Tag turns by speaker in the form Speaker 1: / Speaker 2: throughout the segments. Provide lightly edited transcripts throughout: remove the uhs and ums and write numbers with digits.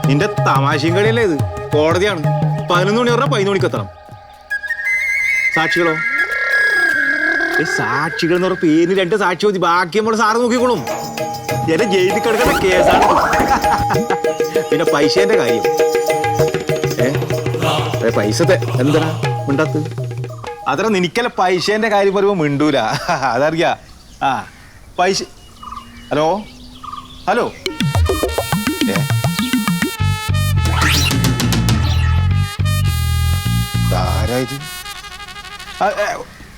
Speaker 1: നിന്റെ തമാശയും കളിയല്ലേ ഇത്? കോടതിയാണ്. 11 മണി പറഞ്ഞാൽ 11 മണിക്ക് എത്തണം. സാക്ഷികളോ? സാക്ഷികൾ എന്ന് പറഞ്ഞ പേര് 2 സാക്ഷി മതി, ബാക്കി നമ്മൾ സാറ് നോക്കിക്കോളും. എന്നെ ജയിലിൽ കിടക്കുന്ന കേസാണ്. പിന്നെ പൈസേന്റെ കാര്യം പൈസത്തെ എന്താ മിണ്ടാത്ത്? അത്ര നിനക്കല്ല പൈസേന്റെ കാര്യം പറയുമ്പോ മിണ്ടൂല, അതറിയാ. ആ പൈസ. ഹലോ ഹലോ, ആരായത്?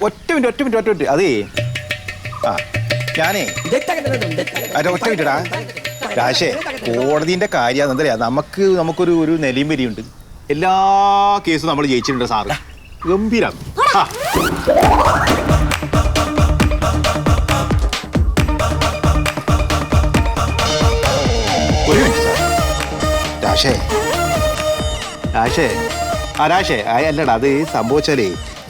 Speaker 1: ഒറ്റ മിനിറ്റ് അതേ. ആ ഞാനേ ഒറ്റ മിനിറ്റടാ രാശേ, കോടതിന്റെ കാര്യം എന്തറിയാ, നമുക്കൊരു നിലയും വരിയുണ്ട്. എല്ലാ കേസും നമ്മൾ ജയിച്ചിട്ടുണ്ട് സാറ്. ഗംഭീരം. ഒരു മിനിറ്റ് സാർ. രാശേ അല്ലടാ, അത് സംഭവിച്ചാലേ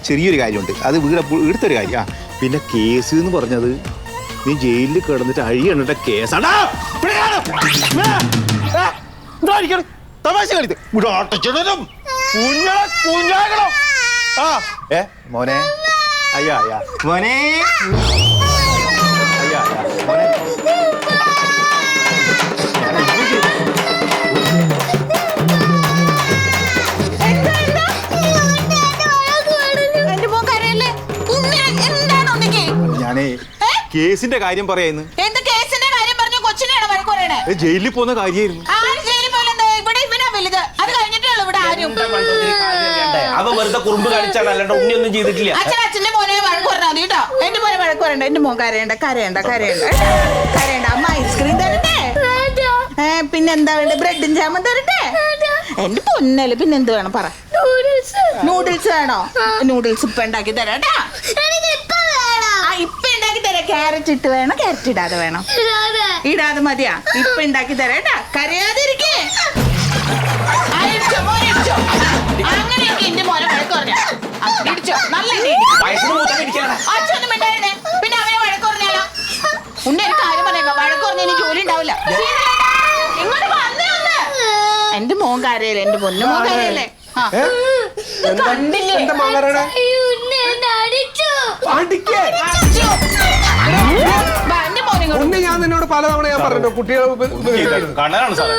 Speaker 1: ചെറിയൊരു കാര്യമുണ്ട്. അത് വീടത്തൊരു കാര്യം. പിന്നെ കേസ് എന്ന് പറഞ്ഞത് നീ ജയിലിൽ കിടന്നിട്ട് അഴിയണ്ട കേസാണ്. തമാശ കളിത് മോനെ. അയ്യാ മോനെ. മോനെ ഞാനേ കേസിന്റെ കാര്യം പറയാന്ന്. ജയിലിൽ പോകുന്ന കാര്യമായിരുന്നു.
Speaker 2: അവ വെറുതെ കുറുമ്പ് കാണിച്ചാണ്, അല്ലാണ്ട് ഉണ്ണിയൊന്നും ചെയ്തിട്ടില്ല.
Speaker 3: അച്ഛന്റെ മോനെ വഴക്ക് പറഞ്ഞാൽ മതി കേട്ടോ. എന്റെ മോനെ വഴക്ക് പറയണ്ട. എന്റെ മോൻ കരയണ്ട. അമ്മ ഐസ്ക്രീം തരട്ടെ? പിന്നെന്താ വേണ്ട? ബ്രെഡും ജാമും തരട്ടെ? എന്റെ പൊന്നല്ലേ, പിന്നെന്ത് വേണം പറ. നൂഡിൽസ് വേണോ? നൂഡിൽസ് ഇപ്പൊ ഉണ്ടാക്കി തരാട്ടാ. ഇപ്പൊ ഉണ്ടാക്കി തരാം. ക്യാരറ്റ് ഇട്ട് വേണം, ക്യാരറ്റ് ഇടാതെ വേണം? ഇടാതെ മതിയാ? ഇപ്പൊ ഉണ്ടാക്കി തരാട്ടാ. കരയാതിരിക്കേ. അങ്ങനെയൊക്കെ എന്റെ മോനെ വഴക്ക് പറഞ്ഞ ഇടിച്ചോ. നല്ല അച്ഛനൊന്നും മിണ്ടായിരുന്നേ. പിന്നെ അവനെ വഴക്ക് പറഞ്ഞാലോ? ഉണ്ണി ഒരു കാര്യം പറഞ്ഞേക്കാം, വഴക്ക് പറഞ്ഞ ഇനി ജോലി ഉണ്ടാവില്ല. ഇങ്ങോട്ട് വന്നേ ഒന്ന്. എന്റെ മോൻ കരയല്ലേ, എന്റെ പൊന്നു മോൻ കരയല്ലേ? കണ്ടില്ലേ?
Speaker 4: ഞാൻ നിന്നോട് പലതവണ ഞാൻ പറഞ്ഞു കുട്ടികളെ
Speaker 1: കണ്ണനാണ് സാറേ.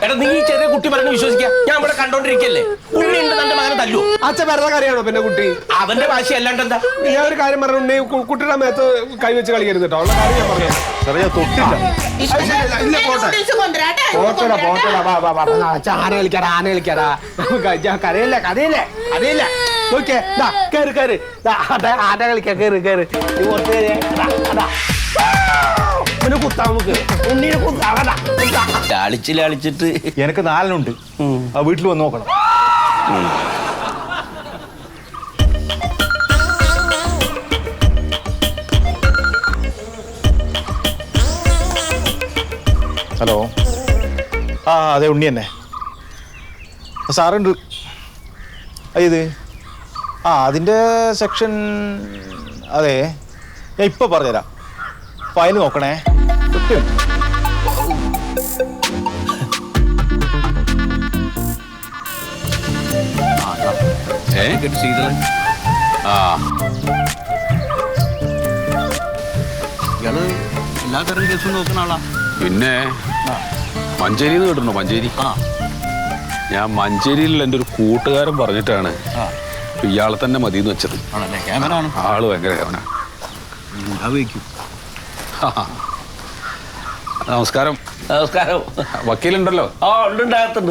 Speaker 2: എടാ നീ ചെറിയ കുട്ടി പറഞ്ഞു വിശ്വസിക്കാം. ഞാൻ ഇവിടെ കണ്ടോണ്ടിരിക്കല്ലേ. ഉണ്ണി ഉണ്ട് തന്റെ മകനെ തല്ലു.
Speaker 4: അച്ഛൻ വെറുതെ കറിയാണോ പിന്നെ കുട്ടി?
Speaker 2: അവന്റെ ഭാഷ അല്ലാണ്ട് എന്താ?
Speaker 4: ഞാൻ ഒരു കാര്യം പറഞ്ഞു, ഉണ്ണി കുട്ടിയുടെ മേത്ത് കൈവച്ച് കളിക്കരുത് കേട്ടോ. ഉള്ള കാര്യം ഞാൻ പറഞ്ഞു.
Speaker 1: തൊട്ടില്ല.
Speaker 4: ആന കളിക്കാടാ. കരയില്ലേ. നോക്കിയേ, കേറ്. ആന കളിക്കാ. കേറ്. കുത്താ നമുക്ക്. ഉണ്ണീനെ
Speaker 2: ലാളിച്ചിട്ട്
Speaker 1: എനിക്ക് 4 ആ വീട്ടിൽ വന്ന് നോക്കണം. ഹലോ. അതെ ഉണ്ണി തന്നെ. സാറുണ്ട്. ഇത് അതിൻ്റെ സെക്ഷൻ. അതെ ഞാൻ ഇപ്പം പറഞ്ഞുതരാം. ഫയൽ നോക്കണേ.
Speaker 5: ഇയാള് എല്ലാ തരം കേസും നോക്കുന്ന ആളാ.
Speaker 6: പിന്നെ മഞ്ചേരിന്ന് കേട്ടിട്ടുണ്ടോ? മഞ്ചേരി. ഞാൻ മഞ്ചേരിയിൽ എൻ്റെ ഒരു കൂട്ടുകാരൻ പറഞ്ഞിട്ടാണ് ഇയാളെ തന്നെ മതിയെന്ന് വെച്ചത്. ആള് ഭയങ്കര കേവനാ. നമസ്കാരം. വക്കീലുണ്ടല്ലോ?
Speaker 2: ഉണ്ട്.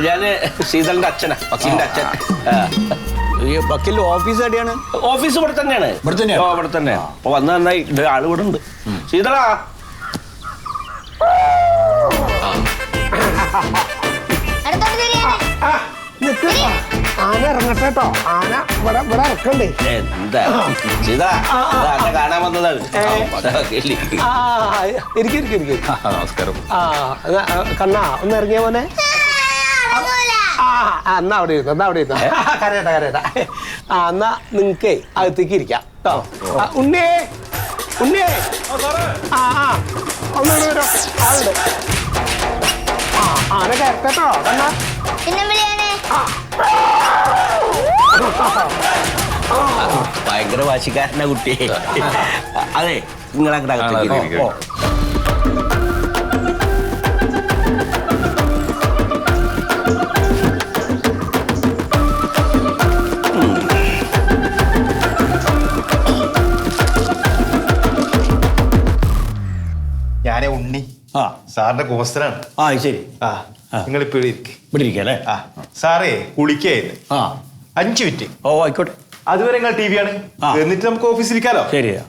Speaker 2: ഞാന് ശീതളിന്റെ അച്ഛനാ, വക്കീലിന്റെ അച്ഛൻ.
Speaker 5: വക്കീലിന്റെ ഓഫീസ് എവിടെയാണ്?
Speaker 2: ഓഫീസ് ഇവിടെ തന്നെയാണ്. ഇവിടെ തന്നെ. അപ്പൊ വന്ന് നന്നായി. ആള് ഇവിടെ ഉണ്ട്. ശീതള
Speaker 4: ആന ഇറങ്ങട്ടെ കേട്ടോ. ആന ഇവിടെ ഇറക്കണ്ടേ.
Speaker 2: എന്താ കാണാൻ വന്നതാണ്.
Speaker 4: ഇരിക്കും.
Speaker 6: നമസ്കാരം.
Speaker 4: കണ്ണാ ഒന്ന് ഇറങ്ങിയ പോലെ. എന്നാ അവിടെ ഇരുന്നു കരയട്ടെ. എന്നാ നിങ്ങക്കേ അകത്തേക്ക് ഇരിക്കാം കേട്ടോ. ഉണ്ണിയേ ഒന്ന് വരോ. ആളുണ്ട്. ആന കയറട്ടെ കേട്ടോ കണ്ണാ.
Speaker 2: ഭയങ്കര വാശിക്കാരനാ കുട്ടിയെ. അതെ നിങ്ങളെ
Speaker 1: ഞാനേ ഉണ്ണി സാറിന്റെ കോസ്റ്ററാണ്.
Speaker 5: ശരി.
Speaker 1: നിങ്ങളിപ്പോ ഇരിക്കും.
Speaker 5: ഇവിടെ ഇരിക്കല്ലേ?
Speaker 1: സാറേ കുളിക്കായിരുന്നു 5 മിനിറ്റ്.
Speaker 5: ആയിക്കോട്ടെ.
Speaker 1: അതുവരെ നിങ്ങൾ ടി വി ആണ്. എന്നിട്ട് നമുക്ക് ഓഫീസിലിരിക്കാലോ.
Speaker 5: ശരിയാ.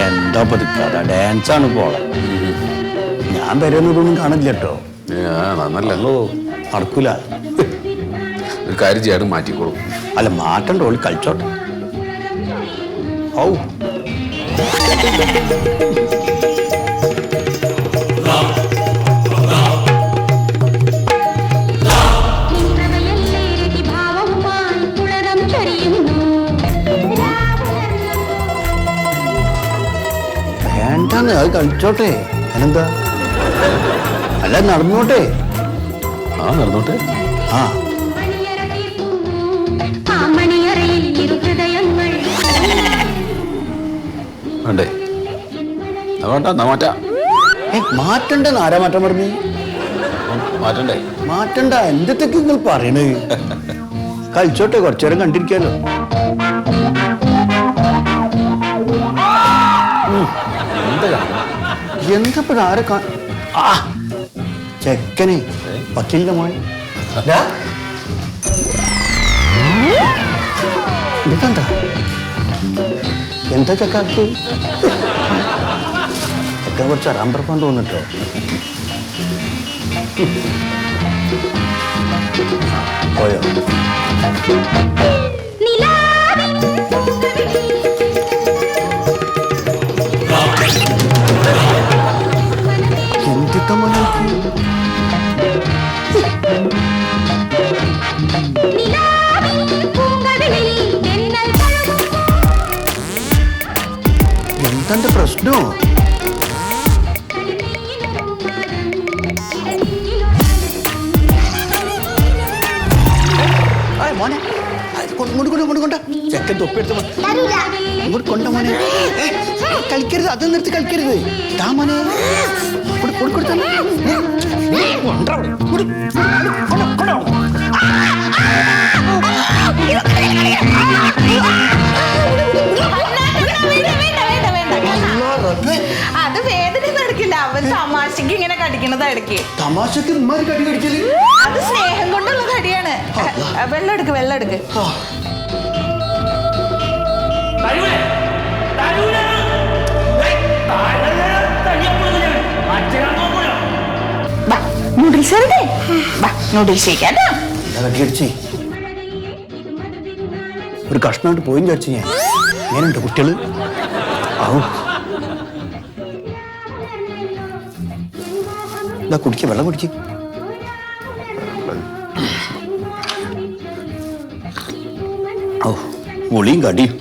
Speaker 5: എന്താ പതിക്കാതെ ഡാൻസാണ് പോളെ. ഞാൻ വരുന്നതൊന്നും കാണില്ല കേട്ടോ.
Speaker 6: നന്നല്ലോ.
Speaker 5: നടക്കൂല.
Speaker 6: ഒരു കാര്യം ചെയ്യാനും മാറ്റിക്കോളും.
Speaker 5: അല്ല മാറ്റണ്ട, ഓളി കളിച്ചോട്ടെ. ഔ വേണ്ടാന്ന്, അത് കളിച്ചോട്ടെ. അതിനെന്താ? അല്ല നടന്നോട്ടെ.
Speaker 6: നടന്നോട്ടെ. വേണ്ടേ? വേണ്ട, എന്നാ മാറ്റാം.
Speaker 5: മാറ്റണ്ടെന്ന് ആരാ മാറ്റം പറഞ്ഞു?
Speaker 6: മാറ്റണ്ടേ?
Speaker 5: മാറ്റണ്ട. എന്തൊക്കെ നിങ്ങൾ പറയണേ? കളിച്ചോട്ടെ, കുറച്ചു നേരം കണ്ടിരിക്കാലോ. എന്തപ്പോ ആരെ ചെക്കനെ വക്കീലിന്റെ മോൻ. ഇതെന്താ എന്താ ചക്കാക്ക്? ചെക്കൻ കുറച്ച് അറാമ്പറപ്പാൻ തോന്നിട്ടോ. പോയോ? എന്തൊക്കെ മോനെ എന്താ പ്രശ്നോ? മോനെ കൊണ്ട ചെക്കൻ തൊപ്പിയെടുത്ത് ഇങ്ങോട്ട് കൊണ്ട മോനെ. കളിക്കരുത്, അത് നിർത്തി കളിക്കരുത്. താ മോനെ
Speaker 3: അത് വേദന നടക്കില്ല. അവൻ തമാശക്ക് ഇങ്ങനെ കടിക്കണത് ഇടയ്ക്ക്.
Speaker 5: തമാശക്ക് ഇമ്മാര് കടി കടിക്കല്?
Speaker 3: അത് സ്നേഹം കൊണ്ടുള്ള കടിയാണ്. വെള്ളം എടുക്ക്. നൂഡിൽസ് നൂഡിൽസ് കഴിക്കാട്ടോ.
Speaker 5: ഒരു കഷ്ണമായിട്ട് പോയും ചടിച്ചു ഞാൻ. ഞാനുണ്ട് കുട്ടികള്. ഇതാ കുടിക്ക, വെള്ളം കുടിക്ക. ഓ, മുളിയും കടിയും.